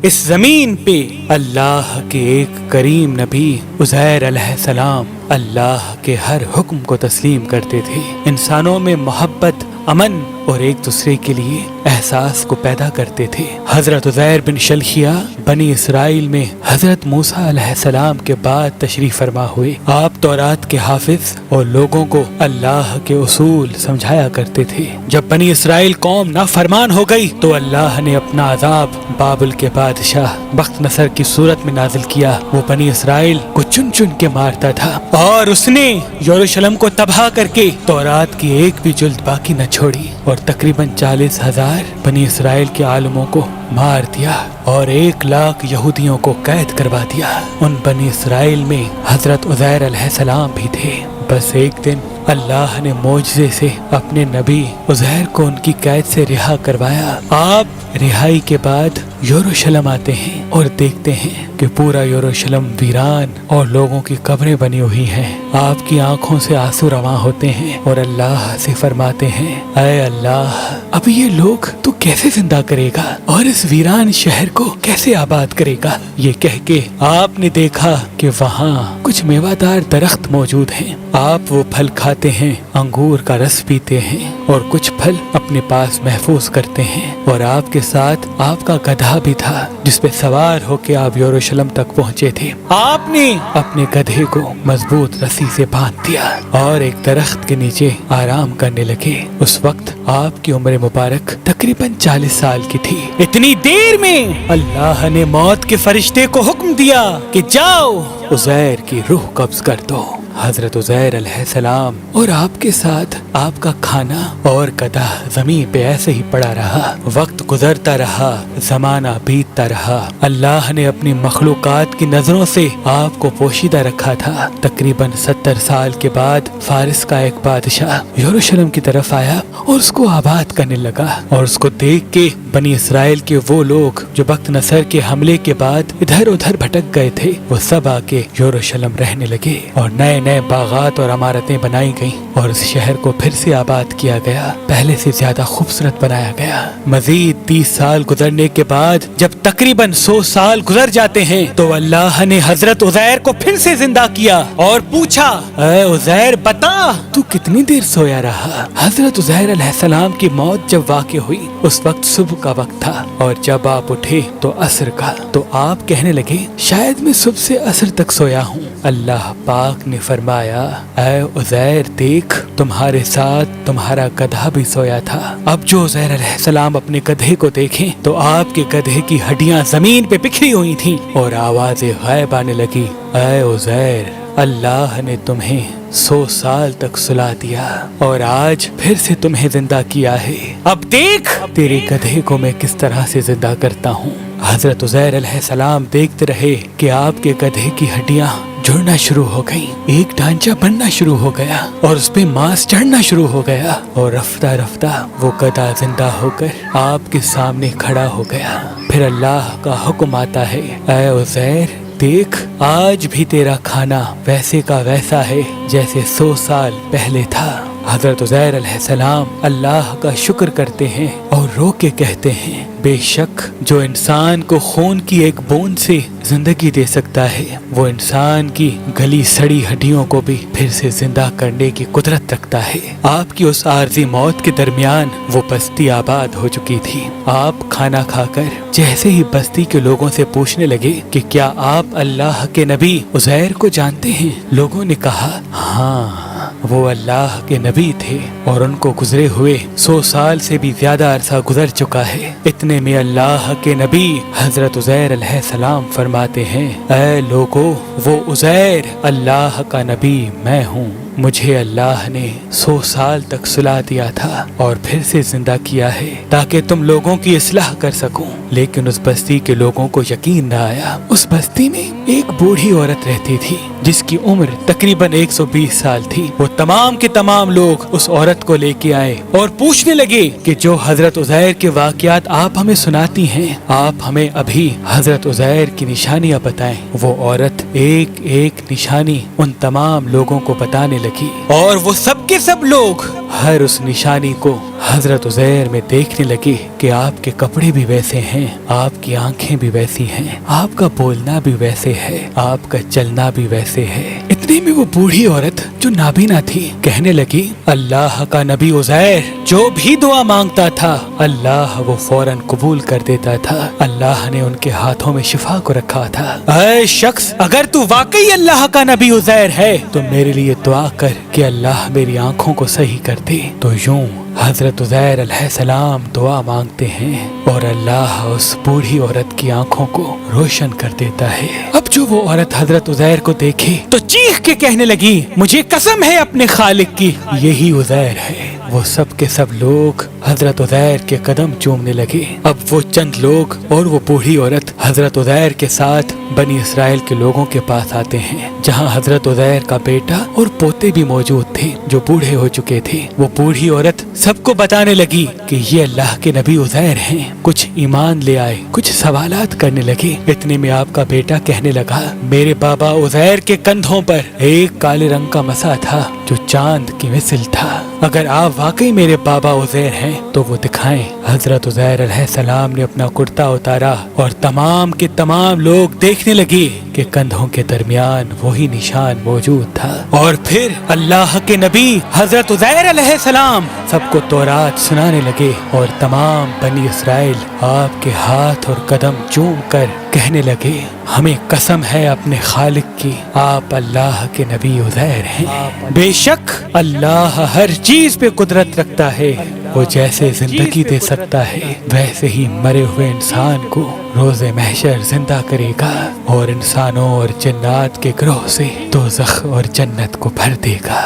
اس زمین پہ اللہ کے ایک کریم نبی عزیر علیہ السلام اللہ کے ہر حکم کو تسلیم کرتے تھے، انسانوں میں محبت، امن اور ایک دوسرے کے لیے احساس کو پیدا کرتے تھے۔ حضرت عزیر بن شلخیہ بنی اسرائیل میں حضرت موسیٰ علیہ السلام کے بعد تشریف فرما ہوئے۔ آپ تورات کے حافظ اور لوگوں کو اللہ کے اصول سمجھایا کرتے تھے۔ جب بنی اسرائیل قوم نافرمان ہو گئی تو اللہ نے اپنا عذاب بابل کے بادشاہ بخت نصر کی صورت میں نازل کیا۔ وہ بنی اسرائیل کو چن چن کے مارتا تھا اور اس نے یروشلم کو تباہ کر کے تورات کی ایک بھی جلد باقی نہ چھوڑی اور تقریباً 40,000 بنی اسرائیل کے عالموں کو مار دیا اور 1,00,000 یہودیوں کو قید کروا دیا۔ ان بنی اسرائیل میں حضرت عزیر علیہ السلام بھی تھے۔ بس ایک دن اللہ نے معجزے سے اپنے نبی عزیر کو ان کی قید سے رہا کروایا۔ آپ رہائی کے بعد یروشلم آتے ہیں اور دیکھتے ہیں کہ پورا یروشلم ویران اور لوگوں کی قبریں بنی ہوئی ہیں۔ آپ کی آنکھوں سے آنسو رواں ہوتے ہیں اور اللہ سے فرماتے ہیں، اے اللہ، اب یہ لوگ تو کیسے زندہ کرے گا اور اس ویران شہر کو کیسے آباد کرے گا؟ یہ کہہ کے آپ نے دیکھا کہ وہاں کچھ میوہ دار درخت موجود ہیں۔ آپ وہ پھل کھاتے ہیں، انگور کا رس پیتے ہیں اور کچھ پھل اپنے پاس محفوظ کرتے ہیں، اور آپ کے ساتھ آپ کا گدھا بھی تھا جس پہ سوار ہو کے آپ یروشلم تک پہنچے تھے۔ آپ نے اپنے گدھے کو مضبوط رسی سے باندھ دیا اور ایک درخت کے نیچے آرام کرنے لگے۔ اس وقت آپ کی عمر مبارک تقریباً 40 سال کی تھی۔ اتنی دیر میں اللہ نے موت کے فرشتے کو حکم دیا کہ جاؤ عزیر کی روح قبض کر دو۔ حضرت عزیر علیہ السلام اور آپ کے ساتھ آپ کا کھانا اور گدھا زمین پہ ایسے ہی پڑا رہا۔ وقت گزرتا رہا، زمانہ بیتتا رہا۔ اللہ نے اپنی مخلوقات کی نظروں سے آپ کو پوشیدہ رکھا تھا۔ تقریباً 70 سال کے بعد فارس کا ایک بادشاہ یروشلم کی طرف آیا اور اس کو آباد کرنے لگا، اور اس کو دیکھ کے بنی اسرائیل کے وہ لوگ جو بخت نصر کے حملے کے بعد ادھر ادھر بھٹک گئے تھے، وہ سب آ کے یروشلم رہنے لگے اور نئے نئے باغات اور عمارتیں بنائی گئیں اور اس شہر کو پھر سے آباد کیا گیا، پہلے سے زیادہ خوبصورت بنایا گیا۔ مزید 30 سال گزرنے کے بعد جب تقریباً 100 سال گزر جاتے ہیں تو اللہ نے حضرت عزیر کو پھر سے زندہ کیا اور پوچھا، اے عزیر بتا تو کتنی دیر سویا رہا؟ حضرت عزیر علیہ السلام کی موت جب واقع ہوئی اس وقت صبح کا وقت تھا، اور جب آپ اٹھے تو عصر کا۔ تو آپ کہنے لگے، شاید میں صبح سے عصر تک سویا ہوں۔ اللہ پاک نے فرمایا، اے عزیر دیکھ، تمہارے ساتھ تمہارا گدھا بھی سویا تھا۔ اب جو عزیر علیہ السلام اپنے گدھے کو دیکھیں تو آپ کے گدھے کی ہڈیاں زمین پہ بکھری ہوئی تھیں اور آوازیں غائب آنے لگی۔ اے عزیر، اللہ نے تمہیں 100 سال تک سلا دیا اور آج پھر سے تمہیں زندہ کیا ہے۔ اب دیکھ تیرے گدھے کو میں کس طرح سے زندہ کرتا ہوں۔ حضرت عزیر علیہ السلام دیکھتے رہے کہ آپ کے گدھے کی ہڈیاں جڑنا شروع ہو گئی، ایک ڈھانچہ بننا شروع ہو گیا اور اس پہ ماس چڑھنا شروع ہو گیا، اور رفتہ رفتہ وہ گدھا زندہ ہو کر آپ کے سامنے کھڑا ہو گیا۔ پھر اللہ کا حکم آتا ہے، اے عزیر دیکھ، آج بھی تیرا کھانا ویسے کا ویسا ہے جیسے 100 سال پہلے تھا۔ حضرت عزیر علیہ السلام اللہ کا شکر کرتے ہیں اور رو کے کہتے ہیں، بے شک جو انسان کو خون کی ایک بوند سے زندگی دے سکتا ہے وہ انسان کی گلی سڑی ہڈیوں کو بھی پھر سے زندہ کرنے کی قدرت رکھتا ہے۔ آپ کی اس عارضی موت کے درمیان وہ بستی آباد ہو چکی تھی۔ آپ کھانا کھا کر جیسے ہی بستی کے لوگوں سے پوچھنے لگے کہ کیا آپ اللہ کے نبی عزیر کو جانتے ہیں؟ لوگوں نے کہا، ہاں وہ اللہ کے نبی تھے اور ان کو گزرے ہوئے 100 سال سے بھی زیادہ عرصہ گزر چکا ہے۔ اتنے میں اللہ کے نبی حضرت عزیر علیہ السلام فرماتے ہیں، اے لوگو، وہ عزیر اللہ کا نبی میں ہوں۔ مجھے اللہ نے 100 سال تک سلا دیا تھا اور پھر سے زندہ کیا ہے تاکہ تم لوگوں کی اصلاح کر سکوں، لیکن اس بستی کے لوگوں کو یقین نہ آیا۔ اس بستی میں ایک بوڑھی عورت رہتی تھی جس کی عمر تقریباً 120 سال تھی۔ وہ تمام کے تمام لوگ اس عورت کو لے کے آئے اور پوچھنے لگے کہ جو حضرت عزیر کے واقعات آپ ہمیں سناتی ہیں، آپ ہمیں ابھی حضرت عزیر کی نشانیاں بتائیں۔ وہ عورت ایک ایک نشانی ان تمام لوگوں کو بتانے لگی اور وہ سب کے سب لوگ ہر اس نشانی کو حضرت عزیر میں دیکھنے لگے کہ آپ کے کپڑے بھی ویسے ہیں، آپ کی آنکھیں بھی ویسی ہیں، آپ کا بولنا بھی ویسے ہے، آپ کا چلنا بھی ویسے ہے۔ اتنے میں وہ بوڑھی عورت جو نابینا تھی کہنے لگی، اللہ کا نبی عزیر جو بھی دعا مانگتا تھا اللہ وہ فوراً قبول کر دیتا تھا، اللہ نے ان کے ہاتھوں میں شفا کو رکھا تھا۔ اے شخص، اگر تو واقعی اللہ کا نبی عزیر ہے تو میرے لیے دعا کر کہ اللہ میری آنکھوں کو صحیح کر دے۔ تو یوں حضرت عزیر علیہ السلام دعا مانگتے ہیں اور اللہ اس بوڑھی عورت کی آنکھوں کو روشن کر دیتا ہے۔ اب جو وہ عورت حضرت عزیر کو دیکھے تو چیخ کے کہنے لگی، مجھے قسم ہے اپنے خالق کی، یہی عزیر ہے۔ وہ سب کے سب لوگ حضرت عزیر کے قدم چومنے لگے۔ اب وہ چند لوگ اور وہ بوڑھی عورت حضرت عزیر کے ساتھ بنی اسرائیل کے لوگوں کے پاس آتے ہیں، جہاں حضرت عزیر کا بیٹا اور پوتے بھی موجود تھے جو بوڑھے ہو چکے تھے۔ وہ بوڑھی عورت سب کو بتانے لگی کہ یہ اللہ کے نبی عزیر ہیں۔ کچھ ایمان لے آئے، کچھ سوالات کرنے لگے۔ اتنے میں آپ کا بیٹا کہنے لگا، میرے بابا عزیر کے کندھوں پر ایک کالے رنگ کا مسا تھا جو چاند کی مثل تھا، اگر آپ واقعی میرے بابا عزیر ہیں تو وہ دکھائیں۔ حضرت عزیر علیہ السلام نے اپنا کرتا اتارا اور تمام کے تمام لوگ دیکھنے لگے کہ کندھوں کے درمیان وہی نشان موجود تھا۔ اور پھر اللہ کے نبی حضرت عزیر علیہ السلام سب کو تورات سنانے لگے اور تمام بنی اسرائیل آپ کے ہاتھ اور قدم چوم کر کہنے لگے، ہمیں قسم ہے اپنے خالق کی، آپ اللہ کے نبی عزیر ہیں۔ بے شک اللہ ہر چیز پہ قدرت رکھتا ہے، وہ جیسے زندگی دے سکتا ہے ویسے ہی مرے ہوئے انسان کو روز محشر زندہ کرے گا اور انسانوں اور جنات کے گروہ سے دوزخ اور جنت کو بھر دے گا۔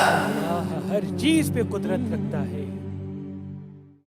ہر چیز پہ قدرت رکھتا ہے۔